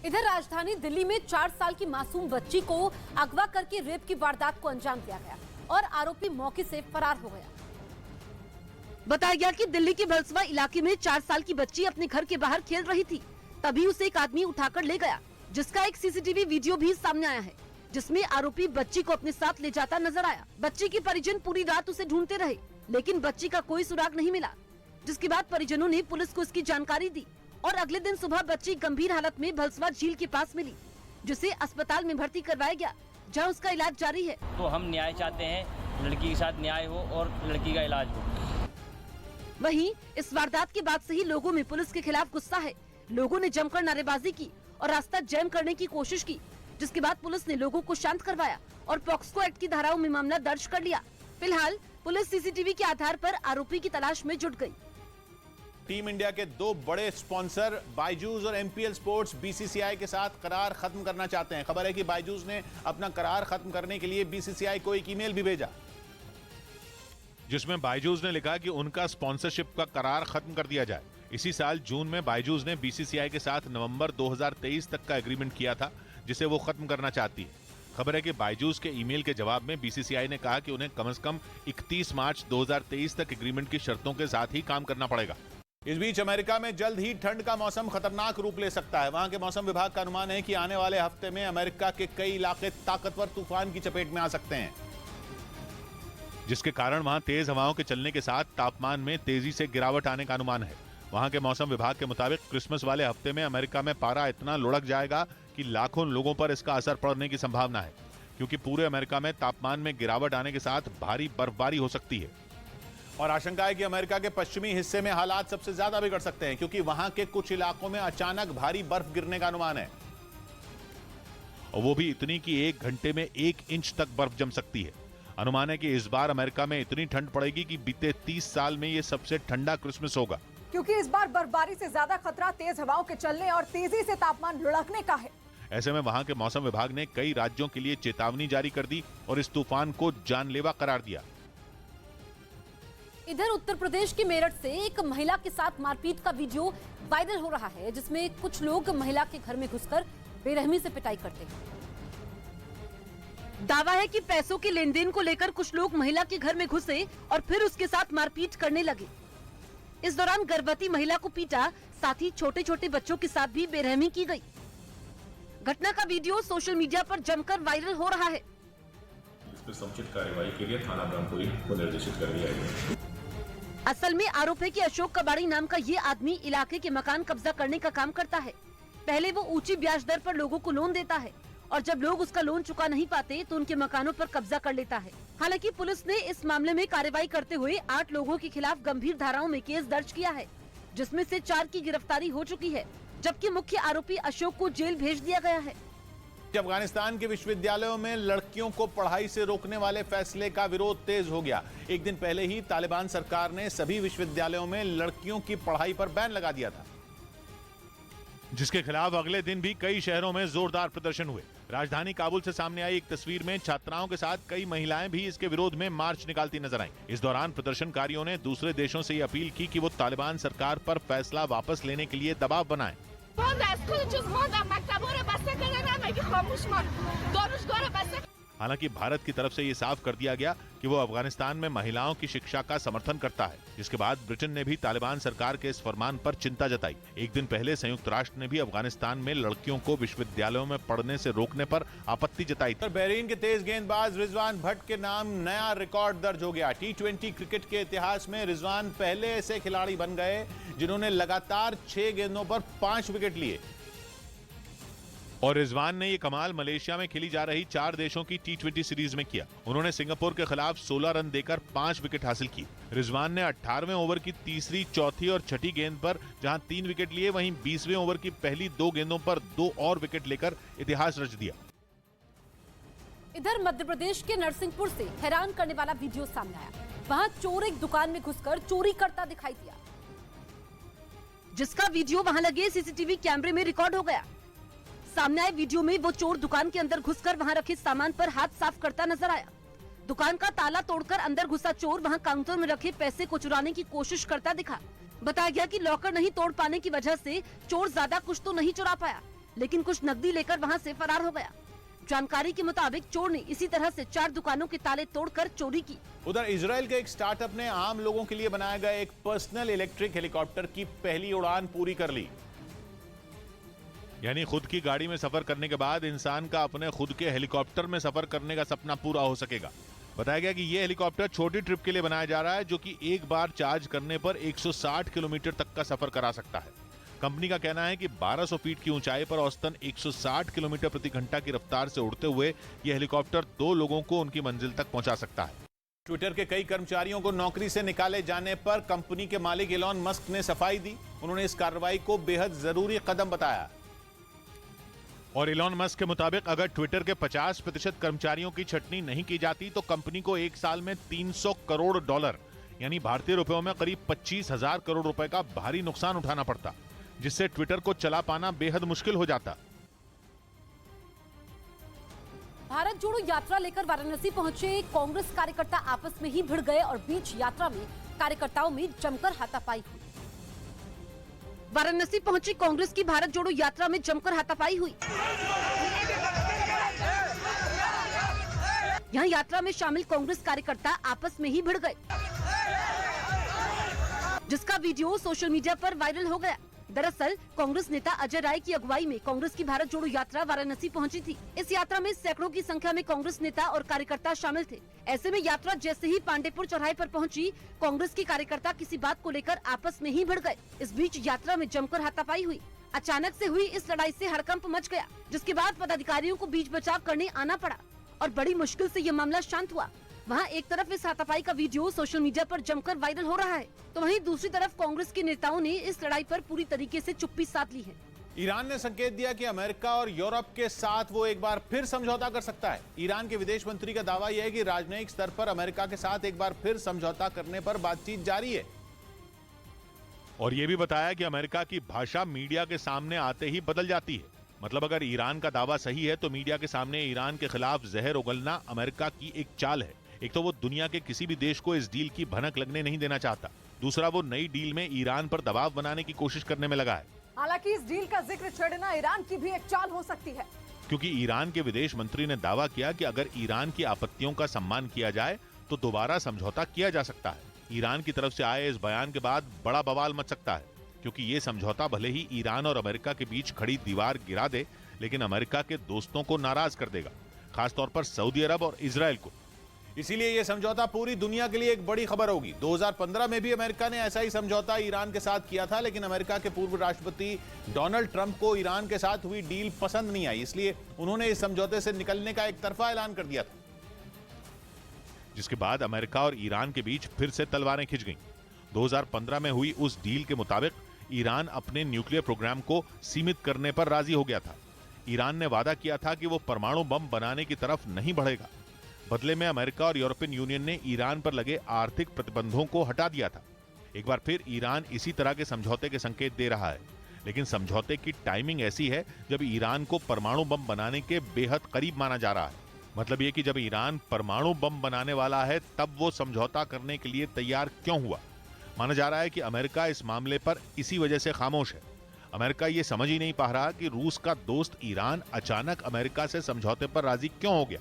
इधर राजधानी दिल्ली में 4 साल की मासूम बच्ची को अगवा करके रेप की वारदात को अंजाम दिया गया और आरोपी मौके से फरार हो गया। बताया गया कि दिल्ली के भलसवा इलाके में 4 साल की बच्ची अपने घर के बाहर खेल रही थी, तभी उसे एक आदमी उठाकर ले गया, जिसका एक सीसीटीवी वीडियो भी सामने आया है, जिसमें आरोपी बच्ची को अपने साथ ले जाता नजर आया। बच्ची के परिजन पूरी रात उसे ढूंढते रहे, लेकिन बच्ची का कोई सुराग नहीं मिला, जिसके बाद परिजनों ने पुलिस को इसकी जानकारी दी और अगले दिन सुबह बच्ची गंभीर हालत में भलसवा झील के पास मिली, जिसे अस्पताल में भर्ती करवाया गया, जहां उसका इलाज जारी है। तो हम न्याय चाहते हैं, लड़की के साथ न्याय हो और लड़की का इलाज हो। वहीं इस वारदात के बाद से ही लोगों में पुलिस के खिलाफ गुस्सा है। लोगों ने जमकर नारेबाजी की और रास्ता जैम करने की कोशिश की, जिसके बाद पुलिस ने लोगों को शांत करवाया और पॉक्सो एक्ट की धाराओं में मामला दर्ज कर लिया। फिलहाल पुलिस सीसीटीवी के आधार पर आरोपी की तलाश में जुट गई। टीम इंडिया के 2 बड़े स्पॉन्सर बायजूस और एमपीएल स्पोर्ट्स बीसीसीआई के साथ करार खत्म करना चाहते हैं। खबर है कि बायजूस ने अपना करार खत्म करने के लिए बीसीसीआई को एक ईमेल भी भेजा, जिसमें बायजूस ने लिखा कि उनका स्पॉन्सरशिप का करार खत्म कर दिया जाए। इसी साल जून में बायजूस ने बीसीसीआई के साथ नवंबर 2023 तक का एग्रीमेंट किया था, जिसे वो खत्म करना चाहती है। खबर है कि बायजूस के ईमेल के जवाब में बीसीसीआई ने कहा कि उन्हें कम से कम 31 मार्च 2023 तक एग्रीमेंट की शर्तों के साथ ही काम करना पड़ेगा। इस बीच अमेरिका में जल्द ही ठंड का मौसम खतरनाक रूप ले सकता है। वहां के मौसम विभाग का अनुमान है कि आने वाले हफ्ते में अमेरिका के कई इलाके ताकतवर तूफान की चपेट में आ सकते हैं, जिसके कारण वहां तेज हवाओं के चलने के साथ तापमान में तेजी से गिरावट आने का अनुमान है। वहां के मौसम विभाग के मुताबिक क्रिसमस वाले हफ्ते में अमेरिका में पारा इतना लुढ़क जाएगा कि लाखों लोगों पर इसका असर पड़ने की संभावना है, क्योंकि पूरे अमेरिका में तापमान में गिरावट आने के साथ भारी बर्फबारी हो सकती है। और आशंका है कि अमेरिका के पश्चिमी हिस्से में हालात सबसे ज्यादा बिगड़ सकते हैं, क्योंकि वहां के कुछ इलाकों में अचानक भारी बर्फ गिरने का अनुमान है, और वो भी इतनी कि 1 घंटे में 1 इंच तक बर्फ जम सकती है। अनुमान है कि इस बार अमेरिका में इतनी ठंड पड़ेगी कि बीते 30 साल में ये सबसे ठंडा क्रिसमस होगा, क्योंकि इस बार बर्फबारी से ज्यादा खतरा तेज हवाओं के चलने और तेजी से तापमान लुढ़कने का है। ऐसे में वहां के मौसम विभाग ने कई राज्यों के लिए चेतावनी जारी कर दी और इस तूफान को जानलेवा करार दिया। इधर उत्तर प्रदेश के मेरठ से एक महिला के साथ मारपीट का वीडियो वायरल हो रहा है, जिसमें कुछ लोग महिला के घर में घुसकर बेरहमी से पिटाई करते हैं। दावा है कि पैसों के लेन देन को लेकर कुछ लोग महिला के घर में घुसे और फिर उसके साथ मारपीट करने लगे। इस दौरान गर्भवती महिला को पीटा, साथ ही छोटे छोटे बच्चों के साथ भी बेरहमी की गई। घटना का वीडियो सोशल मीडिया पर जमकर वायरल हो रहा है। इस पर समुचित कार्रवाई के लिए थाना ब्रह्मपुरी को निर्देशित कर दिया गया। असल में आरोप है कि अशोक कबाड़ी नाम का ये आदमी इलाके के मकान कब्जा करने का काम करता है। पहले वो ऊंची ब्याज दर पर लोगों को लोन देता है और जब लोग उसका लोन चुका नहीं पाते तो उनके मकानों पर कब्जा कर लेता है। हालांकि पुलिस ने इस मामले में कार्रवाई करते हुए 8 लोगों के खिलाफ गंभीर धाराओं में केस दर्ज किया है, जिसमें से 4 की गिरफ्तारी हो चुकी है, जबकि मुख्य आरोपी अशोक को जेल भेज दिया गया है। अफगानिस्तान के विश्वविद्यालयों में लड़कियों को पढ़ाई से रोकने वाले फैसले का विरोध तेज हो गया। एक दिन पहले ही तालिबान सरकार ने सभी विश्वविद्यालयों में लड़कियों की पढ़ाई पर बैन लगा दिया था, जिसके खिलाफ अगले दिन भी कई शहरों में जोरदार प्रदर्शन हुए। राजधानी काबुल से सामने आई एक तस्वीर में छात्राओं के साथ कई महिलाएं भी इसके विरोध में मार्च निकालती नजर आईं। इस दौरान प्रदर्शनकारियों ने दूसरे देशों से ये अपील की कि वो तालिबान सरकार पर फैसला वापस लेने के लिए दबाव बनाएं। हालांकि भारत की तरफ से ये साफ कर दिया गया कि वो अफगानिस्तान में महिलाओं की शिक्षा का समर्थन करता है, जिसके बाद ब्रिटेन ने भी तालिबान सरकार के इस फरमान पर चिंता जताई। एक दिन पहले संयुक्त राष्ट्र ने भी अफगानिस्तान में लड़कियों को विश्वविद्यालयों में पढ़ने से रोकने पर आपत्ति जताई। बहरीन के तेज गेंदबाज रिजवान भट्ट के नाम नया रिकॉर्ड दर्ज हो गया। T20 क्रिकेट के इतिहास में रिजवान पहले ऐसे खिलाड़ी बन गए जिन्होंने लगातार 6 गेंदों पर 5 विकेट लिए। और रिजवान ने ये कमाल मलेशिया में खेली जा रही 4 देशों की T20 सीरीज में किया। उन्होंने सिंगापुर के खिलाफ 16 रन देकर 5 विकेट हासिल की। रिजवान ने 18वें ओवर की तीसरी, चौथी और छठी गेंद पर जहां 3 विकेट लिए, वहीं 20वें ओवर की पहली 2 गेंदों पर 2 और विकेट लेकर इतिहास रच दिया। इधर मध्य प्रदेश के नरसिंहपुर से हैरान करने वाला वीडियो सामने आया। वहां चोर एक दुकान में घुसकर चोरी करता दिखाई दिया, जिसका वीडियो वहां लगे सीसीटीवी कैमरे में रिकॉर्ड हो गया। सामने आए वीडियो में वो चोर दुकान के अंदर घुसकर वहां रखे सामान पर हाथ साफ करता नजर आया। दुकान का ताला तोड़कर अंदर घुसा चोर वहां काउंटर में रखे पैसे को चुराने की कोशिश करता दिखा। बताया गया कि लॉकर नहीं तोड़ पाने की वजह से चोर ज्यादा कुछ तो नहीं चुरा पाया, लेकिन कुछ नकदी लेकर वहां से फरार हो गया। जानकारी के मुताबिक चोर ने इसी तरह से 4 दुकानों के ताले तोड़कर चोरी की। उधर इजराइल के एक स्टार्टअप ने आम लोगों के लिए बनाया गया एक पर्सनल इलेक्ट्रिक हेलीकॉप्टर की पहली उड़ान पूरी कर ली। यानी खुद की गाड़ी में सफर करने के बाद इंसान का अपने खुद के हेलीकॉप्टर में सफर करने का सपना पूरा हो सकेगा। बताया गया कि यह हेलीकॉप्टर छोटी ट्रिप के लिए बनाया जा रहा है, जो कि एक बार चार्ज करने पर 160 किलोमीटर तक का सफर करा सकता है। कंपनी का कहना है कि 1200 फीट की ऊंचाई पर औसतन 160 किलोमीटर प्रति घंटा की रफ्तार से उड़ते हुए यह हेलीकॉप्टर 2 लोगों को उनकी मंजिल तक पहुंचा सकता है। ट्विटर के कई कर्मचारियों को नौकरी से निकाले जाने पर कंपनी के मालिक इलॉन मस्क ने सफाई दी। उन्होंने इस कार्रवाई को बेहद जरूरी कदम बताया। और इलॉन मस्क के मुताबिक अगर ट्विटर के 50% कर्मचारियों की छटनी नहीं की जाती तो कंपनी को एक साल में $300 करोड़ यानी भारतीय रुपयों में करीब 25,000 करोड़ रुपए का भारी नुकसान उठाना पड़ता, जिससे ट्विटर को चला पाना बेहद मुश्किल हो जाता। भारत जोड़ो यात्रा लेकर वाराणसी पहुंचे कांग्रेस कार्यकर्ता आपस में ही भिड़ गए और बीच यात्रा में कार्यकर्ताओं में जमकर हाथापाई हुई। वाराणसी पहुंची कांग्रेस की भारत जोड़ो यात्रा में जमकर हाथापाई हुई। यहां यात्रा में शामिल कांग्रेस कार्यकर्ता आपस में ही भिड़ गए, जिसका वीडियो सोशल मीडिया पर वायरल हो गया। दरअसल कांग्रेस नेता अजय राय की अगुवाई में कांग्रेस की भारत जोड़ो यात्रा वाराणसी पहुंची थी। इस यात्रा में सैकड़ों की संख्या में कांग्रेस नेता और कार्यकर्ता शामिल थे। ऐसे में यात्रा जैसे ही पांडेपुर चौराहे पर पहुंची, कांग्रेस के कार्यकर्ता किसी बात को लेकर आपस में ही भिड़ गए। इस बीच यात्रा में जमकर हाथापाई हुई। अचानक से हुई इस लड़ाई से हड़कंप मच गया, जिसके बाद पदाधिकारियों को बीच बचाव करने आना पड़ा और बड़ी मुश्किल से ये मामला शांत हुआ। वहाँ एक तरफ इस हाथापाई का वीडियो सोशल मीडिया पर जमकर वायरल हो रहा है, तो वहीं दूसरी तरफ कांग्रेस के नेताओं ने इस लड़ाई पर पूरी तरीके से चुप्पी साध ली है। ईरान ने संकेत दिया कि अमेरिका और यूरोप के साथ वो एक बार फिर समझौता कर सकता है। ईरान के विदेश मंत्री का दावा यह है कि राजनयिक स्तर पर अमेरिका के साथ एक बार फिर समझौता करने पर बातचीत जारी है। और यह भी बताया कि अमेरिका की भाषा मीडिया के सामने आते ही बदल जाती है। मतलब अगर ईरान का दावा सही है तो मीडिया के सामने ईरान के खिलाफ जहर उगलना अमेरिका की एक चाल है। एक तो वो दुनिया के किसी भी देश को इस डील की भनक लगने नहीं देना चाहता, दूसरा वो नई डील में ईरान पर दबाव बनाने की कोशिश करने में लगा है। हालांकि इस डील का जिक्र छेड़ना ईरान की भी एक चाल हो सकती है, क्योंकि ईरान के विदेश मंत्री ने दावा किया कि अगर ईरान की आपत्तियों का सम्मान किया जाए तो दोबारा समझौता किया जा सकता है। ईरान की तरफ से आए इस बयान के बाद बड़ा बवाल मच सकता है, क्योंकि ये समझौता भले ही ईरान और अमेरिका के बीच खड़ी दीवार गिरा दे, लेकिन अमेरिका के दोस्तों को नाराज कर देगा, खासतौर पर सऊदी अरब और इजराइल को। इसीलिए यह समझौता पूरी दुनिया के लिए एक बड़ी खबर होगी। 2015 में भी अमेरिका ने ऐसा ही समझौता ईरान के साथ किया था, लेकिन अमेरिका के पूर्व राष्ट्रपति डोनाल्ड ट्रंप को ईरान के साथ हुई डील पसंद नहीं आई, इसलिए उन्होंने इस समझौते से निकलने का एक तरफा ऐलान कर दिया था, जिसके बाद अमेरिका और ईरान के बीच फिर से तलवारें खिंच गईं। 2015 में हुई उस डील के मुताबिक ईरान अपने न्यूक्लियर प्रोग्राम को सीमित करने पर राजी हो गया था। ईरान ने वादा किया था कि वो परमाणु बम बनाने की तरफ नहीं बढ़ेगा। बदले में अमेरिका और यूरोपियन यूनियन ने ईरान पर लगे आर्थिक प्रतिबंधों को हटा दिया था। एक बार फिर ईरान इसी तरह के समझौते के संकेत दे रहा है, लेकिन समझौते की टाइमिंग ऐसी है जब ईरान को परमाणु बम बनाने के बेहद करीब माना जा रहा है। मतलब ये कि जब ईरान परमाणु बम बनाने वाला है तब वो समझौता करने के लिए तैयार क्यों हुआ। माना जा रहा है कि अमेरिका इस मामले पर इसी वजह से खामोश है। अमेरिका ये समझ ही नहीं पा रहा कि रूस का दोस्त ईरान अचानक अमेरिका से समझौते पर राजी क्यों हो गया।